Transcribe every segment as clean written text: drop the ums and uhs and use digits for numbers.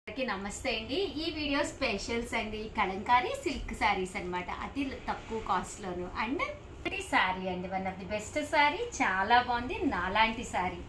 నమస్తే అండి. ఈ వీడియో స్పెషల్స్ అండి. కలంకారీ సిల్క్ సారీస్ అన్నమాట. అతి తక్కువ కాస్ట్ లోను అండ్ సారీ అండి. One of the best sorry, చాలా బాగుంది. నాలాంటి సారీ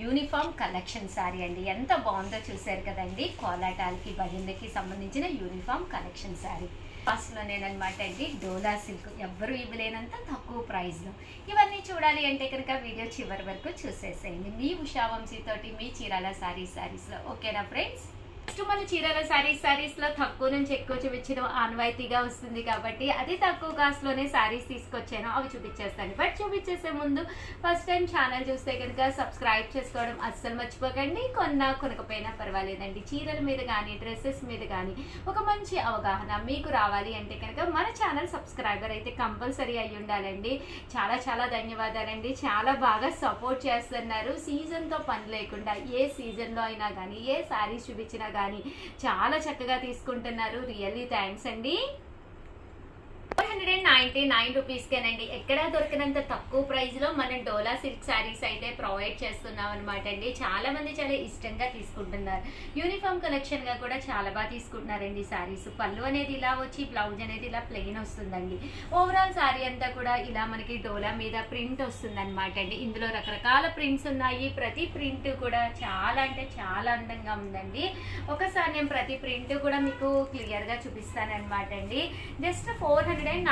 యూనిఫామ్ కలెక్షన్ సారీ అండి. ఎంత బాగుందో చూసారు కదండి. కోలాటాలకి భజనలకి సంబంధించిన యూనిఫామ్ కలెక్షన్ సారీ కాస్ట్ లోనేనమాట అండి. డోలా సిల్క్ ఎవ్వరూ ఇవ్వలేనంత తక్కువ ప్రైస్ లో. ఇవన్నీ చూడాలి అంటే కనుక వీడియో చివరి వరకు చూసేసేయండి. మీ ఉషా వంశీ తోటి మీ చీరాల సారీస్ లో. ఓకేనా ఫ్రెండ్స్? నెక్స్ట్ మన చీరాల సారీస్ లో తక్కువ నుంచి ఎక్కువ చూపించడం ఆనవాయితీగా వస్తుంది కాబట్టి అతి తక్కువ కాస్ట్ లోనే సారీస్ తీసుకొచ్చాను. అవి చూపించేస్తాను. బట్ చూపించేసే ముందు ఫస్ట్ టైం ఛానల్ చూస్తే కనుక సబ్స్క్రైబ్ చేసుకోవడం అస్సలు మర్చిపోకండి. కొనకపోయినా పర్వాలేదండి. చీరల మీద కానీ డ్రెస్సెస్ మీద కానీ ఒక మంచి అవగాహన మీకు రావాలి అంటే కనుక మన ఛానల్ సబ్స్క్రైబర్ అయితే కంపల్సరీ అయ్యి ఉండాలండి. చాలా చాలా ధన్యవాదాలండి. చాలా బాగా సపోర్ట్ చేస్తున్నారు. సీజన్తో పని లేకుండా ఏ సీజన్లో అయినా కానీ ఏ సారీస్ చూపించినా కానీ చాలా చక్కగా తీసుకుంటున్నారు. రియల్లీ థ్యాంక్స్ అండి. 499 రూపీస్కేనండి. ఎక్కడా దొరికినంత తక్కువ ప్రైస్ లో మనం డోలా సిల్క్ శారీస్ అయితే ప్రొవైడ్ చేస్తున్నాం అనమాట అండి. చాలా మంది చాలా ఇష్టంగా తీసుకుంటున్నారు. యూనిఫామ్ కలెక్షన్ గా కూడా చాలా బాగా తీసుకుంటున్నారండి శారీస్. పళ్ళు అనేది ఇలా వచ్చి బ్లౌజ్ అనేది ఇలా ప్లెయిన్ వస్తుందండి. ఓవరాల్ శారీ అంతా కూడా ఇలా మనకి డోలా మీద ప్రింట్ వస్తుంది అనమాట అండి. ఇందులో రకరకాల ప్రింట్స్ ఉన్నాయి. ప్రతి ప్రింట్ కూడా చాలా అంటే చాలా అందంగా ఉందండి. ఒకసారి నేను ప్రతి ప్రింట్ కూడా మీకు క్లియర్ గా చూపిస్తాను అనమాట అండి. జస్ట్ 499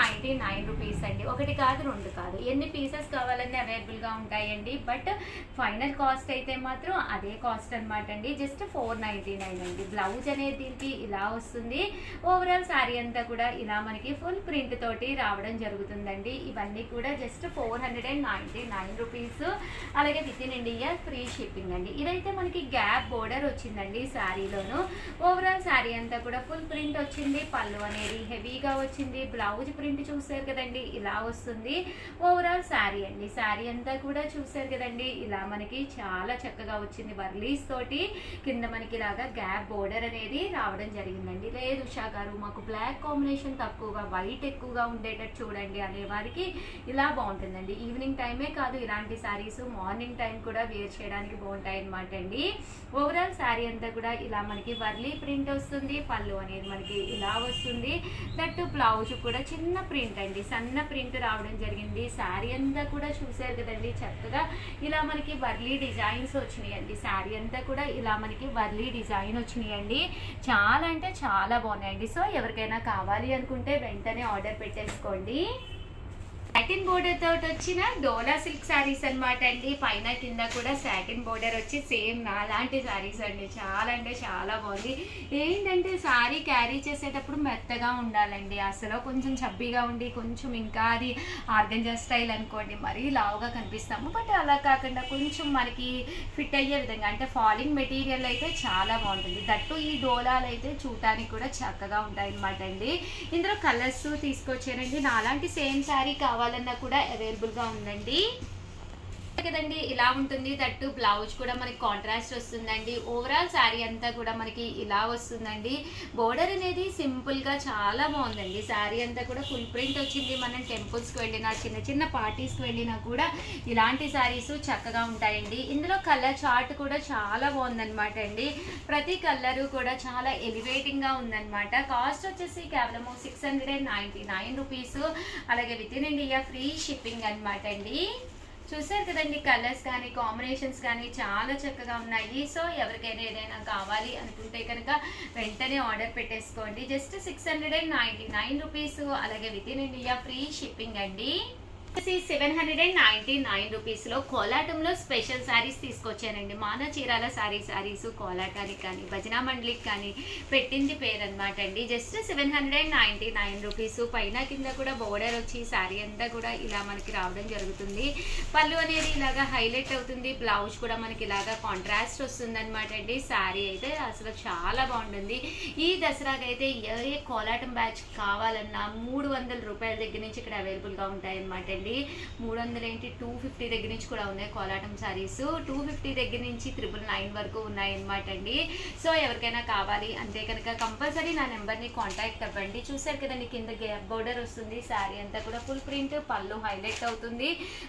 రూపీస్ అండి. ఒకటి కాదు రెండు కాదు, ఎన్ని పీసెస్ కావాలన్నీ అవైలబుల్ గా ఉంటాయండి. బట్ ఫైనల్ కాస్ట్ అయితే మాత్రం అదే కాస్ట్ అనమాట అండి. జస్ట్ 499 అండి. బ్లౌజ్ అనేది దీనికి ఇలా వస్తుంది. ఓవరాల్ శారీ అంతా కూడా ఇలా మనకి ఫుల్ ప్రింట్ తోటి రావడం జరుగుతుందండి. ఇవన్నీ కూడా జస్ట్ 499 రూపీస్. అలాగే within India free shipping అండి. ఇదైతే మనకి గ్యాప్ బోర్డర్ వచ్చిందండి శారీలోను. ఓవరాల్ శారీ అంతా కూడా ఫుల్ ప్రింట్ వచ్చింది. పళ్ళు అనేది హెవీగా వచ్చింది. బ్లౌజ్ ప్రింట్ చూసారు కదండి, ఇలా వస్తుంది. ఓవరాల్ శారీ అండి. శారీ అంతా కూడా చూసారు కదండి, ఇలా మనకి చాలా చక్కగా వచ్చింది. వర్లీస్ తోటి కింద మనకి ఇలాగా గ్యాప్ బోర్డర్ అనేది రావడం జరిగిందండి. లేదు ఉషా గారు మాకు బ్లాక్ కాంబినేషన్ తక్కువగా వైట్ ఎక్కువగా ఉండేటట్టు చూడండి అనే వారికి ఇలా బాగుంటుందండి. ఈవినింగ్ టైమే కాదు, ఇలాంటి శారీస్ మార్నింగ్ టైం కూడా వేర్ చేయడానికి బాగుంటాయి అనమాట అండి. ఓవరాల్ శారీ అంతా కూడా ఇలా మనకి వర్లీ ప్రింట్ వస్తుంది. పళ్ళు అనేది మనకి ఇలా వస్తుంది. దట్టు బ్లౌజ్ కూడా చిన్న ప్రింట్ అండి, సన్న ప్రింట్ రావడం జరిగింది. శారీ అంతా కూడా చూసారు కదండి, చక్కగా ఇలా మనకి వర్లీ డిజైన్స్ వచ్చినాయండి. శారీ అంతా కూడా ఇలా మనకి వర్లీ డిజైన్ వచ్చినాయండి. చాలా అంటే చాలా బాగున్నాయండి. సో ఎవరికైనా కావాలి అనుకుంటే వెంటనే ఆర్డర్ పెట్టేసుకోండి. సాటిన్ బోర్డర్ తోటి వచ్చిన డోలా సిల్క్ శారీస్ అనమాట అండి. పైన కింద కూడా సాటిన్ బోర్డర్ వచ్చి సేమ్ నాలాంటి శారీస్ అండి. చాలా అంటే చాలా బాగుంది. ఏంటంటే శారీ క్యారీ చేసేటప్పుడు మెత్తగా ఉండాలండి. అసలు కొంచెం చబ్బీగా ఉండి కొంచెం ఇంకా అది ఆర్గంజా స్టైల్ అనుకోండి, మరీ లావుగా కనిపిస్తాము. బట్ అలా కాకుండా కొంచెం మనకి ఫిట్ అయ్యే విధంగా అంటే ఫాలింగ్ మెటీరియల్ అయితే చాలా బాగుంటుంది. దట్టు ఈ డోలాలు అయితే చూడటానికి కూడా చక్కగా ఉంటాయి అనమాట అండి. ఇందులో కలర్స్ తీసుకొచ్చానండి. నాలాంటి సేమ్ శారీ కావాలన్నా కూడా అవైలబుల్ గా ఉందండి కదండి. ఇలా ఉంటుంది. దట్టు బ్లౌజ్ కూడా మనకి కాంట్రాస్ట్ వస్తుందండి. ఓవరాల్ శారీ అంతా కూడా మనకి ఇలా వస్తుందండి. బోర్డర్ అనేది సింపుల్ గా చాలా బాగుందండి. శారీ అంతా కూడా ఫుల్ ప్రింట్ వచ్చింది. మనం టెంపుల్స్ కి వెళ్ళినా చిన్న చిన్న పార్టీస్ కి వెళ్ళినా కూడా ఇలాంటి శారీస్ చక్కగా ఉంటాయండి. ఇందులో కలర్ చార్ట్ కూడా చాలా బాగుందన్నమాట అండి. ప్రతి కలర్ కూడా చాలా ఎలివేటింగ్ గా ఉందన్నమాట. కాస్ట్ వచ్చేసి కేవలం 699 రూపీస్. అలాగే within India free shipping అనమాట అండి. చూసారు కదండి, కలర్స్ కానీ కాంబినేషన్స్ కానీ చాలా చక్కగా ఉన్నాయి. సో ఎవరికైనా ఏదైనా కావాలి అనుకుంటే కనుక వెంటనే ఆర్డర్ పెట్టేసుకోండి. Just 699 rupees. అలాగే within India free shipping అండి. 799 రూపీస్ లో కోలాటంలో స్పెషల్ శారీస్ తీసుకొచ్చానండి. మాన చీరాల శారీస్ కోలాటానికి కానీ భజనా మండలికి కానీ పెట్టింది పేరు అనమాట అండి. Just 799 rupees. పైన కింద కూడా బోర్డర్ వచ్చి శారీ అంతా కూడా ఇలా మనకి రావడం జరుగుతుంది. పళ్ళు అనేది ఇలాగా హైలైట్ అవుతుంది. బ్లౌజ్ కూడా మనకి ఇలాగా కాంట్రాస్ట్ వస్తుంది అనమాట అండి. శారీ అయితే అసలు చాలా బాగుంటుంది. ఈ దసరాకి అయితే ఏ కోలాటం బ్యాచ్ కావాలన్నా 300 రూపాయల దగ్గర నుంచి ఇక్కడ అవైలబుల్ గా ఉంటాయి అనమాట. అండి. 300 ఏంటి 250 దగ్గర నుంచి కూడా ఉన్నాయి కోలాటం శారీస్. 250 దగ్గర నుంచి 999 వరకు ఉన్నాయి అనమాట అండి. సో ఎవరికైనా కావాలి అంటే కనుక కంపల్సరీ నా నెంబర్ని కాంటాక్ట్ అవ్వండి. చూసారు కదండి, కింద గ్యాప్ బోర్డర్ వస్తుంది, శారీ అంతా కూడా ఫుల్ ప్రింట్, పళ్ళు హైలైట్ అవుతుంది,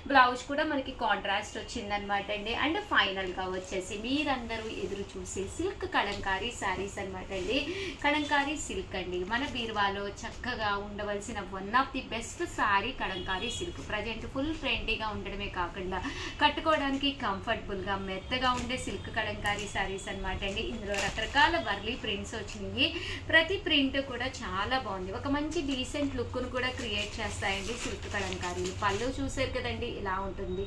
బ్లౌజ్ కూడా మనకి కాంట్రాస్ట్ వచ్చింది అనమాట అండి. అండ్ ఫైనల్గా వచ్చేసి మీరందరూ ఎదురు చూసే సిల్క్ కలంకారీ శారీస్ అనమాట అండి. కలంకారీ సిల్క్ అండి, మన బీరువాలో చక్కగా ఉండవలసిన one of the best sari Kalamkari silk. Present full ట్రెండీగా ఉండడమే కాకుండా కట్టుకోవడానికి కంఫర్టబుల్గా మెత్తగా ఉండే సిల్క్ కలంకారీ శారీస్ అనమాట అండి. ఇందులో రకరకాల వర్లీ ప్రింట్స్ వచ్చినాయి. ప్రతి ప్రింట్ కూడా చాలా బాగుంది, ఒక మంచి డీసెంట్ లుక్ను కూడా క్రియేట్ చేస్తాయండి సిల్క్ కలంకారీలు. పళ్ళు చూసారు కదండి, ఇలా ఉంటుంది.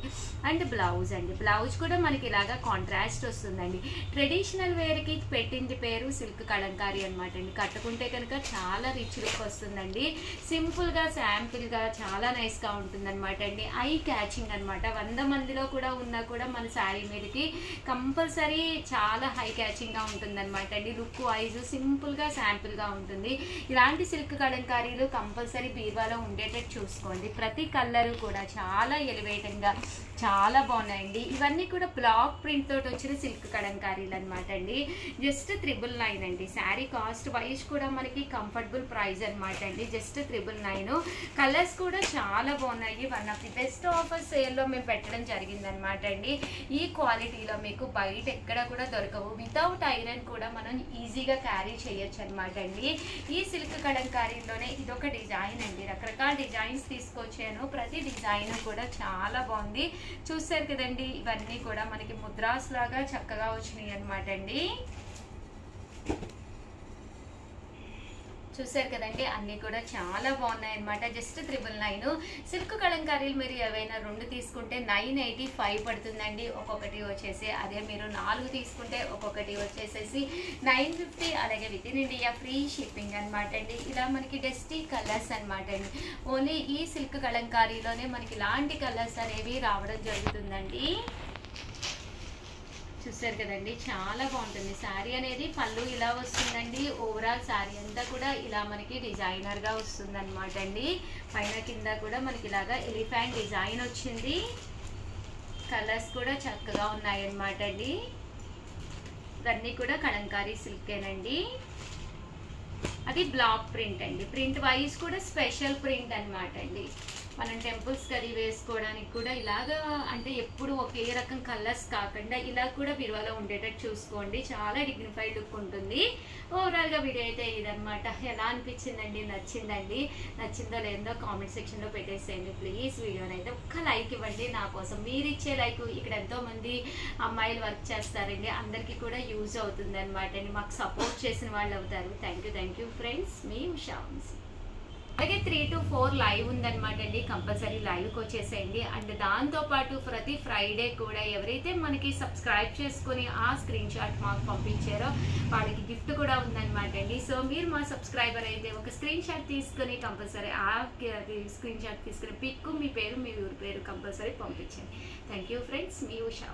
అండ్ బ్లౌజ్ అండి, బ్లౌజ్ కూడా మనకి ఇలాగా కాంట్రాస్ట్ వస్తుందండి. ట్రెడిషనల్ వేర్కి పెట్టింది పేరు సిల్క్ కలంకారీ అనమాట అండి. కట్టుకుంటే కనుక చాలా రిచ్ లుక్ వస్తుందండి. సింపుల్గా శాంపుల్గా చాలా నైస్గా ఉంటుంది అనమాట అండి. ఐ క్యాచింగ్ అనమాట. 100 మందిలో కూడా ఉన్నా కూడా మన శారీ మీదకి కంపల్సరీ చాలా హై క్యాచింగ్గా ఉంటుంది అనమాట అండి. లుక్ వైజ్ సింపుల్గా శాంపుల్గా ఉంటుంది. ఇలాంటి సిల్క్ కలంకారీలు కంపల్సరీ బీరువాలో ఉండేటట్టు చూసుకోండి. ప్రతి కలర్ కూడా చాలా ఎలివేటింగ్గా చాలా బాగున్నాయండి. ఇవన్నీ కూడా బ్లాక్ ప్రింట్ తోటి వచ్చిన సిల్క్ కలంకారీలు అనమాట అండి. జస్ట్ 999 అండి. శారీ కాస్ట్ వైజ్ కూడా మనకి కంఫర్టబుల్ ప్రైస్ అనమాట అండి. జస్ట్ 999. కలర్స్ కూడా చాలా బాగున్నాయి. One of the best offer సేల్లో మేము పెట్టడం జరిగింది అనమాట అండి. ఈ క్వాలిటీలో మీకు బయట ఎక్కడ కూడా దొరకవు. వితౌట్ ఐరన్ కూడా మనం ఈజీగా క్యారీ చేయొచ్చు అనమాట అండి. ఈ సిల్క్ కలంకారీలోనే ఇదొక డిజైన్ అండి. రకరకాల డిజైన్స్ తీసుకొచ్చాను. ప్రతి డిజైన్ కూడా చాలా బాగుంది. చూసారు కదండి, ఇవన్నీ కూడా మనకి ముద్రాస్ లాగా చక్కగా వచ్చినాయి అనమాట అండి. చూసారు కదండి, అన్నీ కూడా చాలా బాగున్నాయి అనమాట. జస్ట్ 999. సిల్క్ కలంకారీలు మీరు ఏవైనా 2 తీసుకుంటే 985 పడుతుందండి ఒక్కొక్కటి వచ్చేసి. అదే మీరు 4 తీసుకుంటే ఒక్కొక్కటి వచ్చేసేసి 950. అలాగే within India free shipping అనమాట అండి. ఇలా మనకి డస్టీ కలర్స్ అనమాట అండి. ఓన్లీ ఈ సిల్క్ కలంకారీలోనే మనకి ఇలాంటి కలర్స్ అనేవి రావడం జరుగుతుందండి. చూసారు కదండి, చాలా బాగుంటుంది శారీ అనేది. పళ్ళు ఇలా వస్తుందండి. ఓవరాల్ శారీ అంతా కూడా ఇలా మనకి డిజైనర్గా వస్తుంది అనమాట అండి. పైన కింద కూడా మనకి ఇలాగా ఎలిఫెంట్ డిజైన్ వచ్చింది. కలర్స్ కూడా చక్కగా ఉన్నాయన్నమాట అండి. ఇవన్నీ కూడా కలంకారీ సిల్కేనండి. అది బ్లాక్ ప్రింట్ అండి. ప్రింట్ వైజ్ కూడా స్పెషల్ ప్రింట్ అనమాట అండి. మనం టెంపుల్స్ కది వేసుకోవడానికి కూడా ఇలాగా, అంటే ఎప్పుడు ఒకే రకం కలర్స్ కాకుండా ఇలా కూడా బీరువాలో ఉండేటట్టు చూసుకోండి. చాలా డిగ్నిఫైడ్ లుక్ ఉంటుంది. ఓవరాల్గా వీడియో అయితే ఇదనమాట. ఎలా అనిపించిందండి? నచ్చిందండి? నచ్చిందో లేదో కామెంట్ సెక్షన్లో పెట్టేసేయండి ప్లీజ్. వీడియోని అయితే ఒక్క లైక్ ఇవ్వండి నా కోసం. మీరు ఇచ్చే లైక్, ఇక్కడ ఎంతోమంది అమ్మాయిలు వర్క్ చేస్తారండి, అందరికీ కూడా యూజ్ అవుతుంది అనమాట అండి. మాకు సపోర్ట్ చేసిన వాళ్ళు అవుతారు. Thank you friends. మీ ఉషా. అలాగే 3 to 4 లైవ్ ఉందనమాట అండి. కంపల్సరీ లైవ్కి వచ్చేసేయండి. అండ్ దాంతోపాటు ప్రతి ఫ్రైడే కూడా ఎవరైతే మనకి సబ్స్క్రైబ్ చేసుకుని ఆ స్క్రీన్ షాట్ మాకు పంపించారో వాళ్ళకి గిఫ్ట్ కూడా ఉందనమాట అండి. సో మీరు మా సబ్స్క్రైబర్ అయితే ఒక స్క్రీన్ షాట్ తీసుకుని కంపల్సరీ ఆ స్క్రీన్ షాట్ తీసుకుని పిక్, మీ పేరు, మీ ఊరి పేరు కంపల్సరీ పంపించండి. Thank you friends. మీ ఉషా.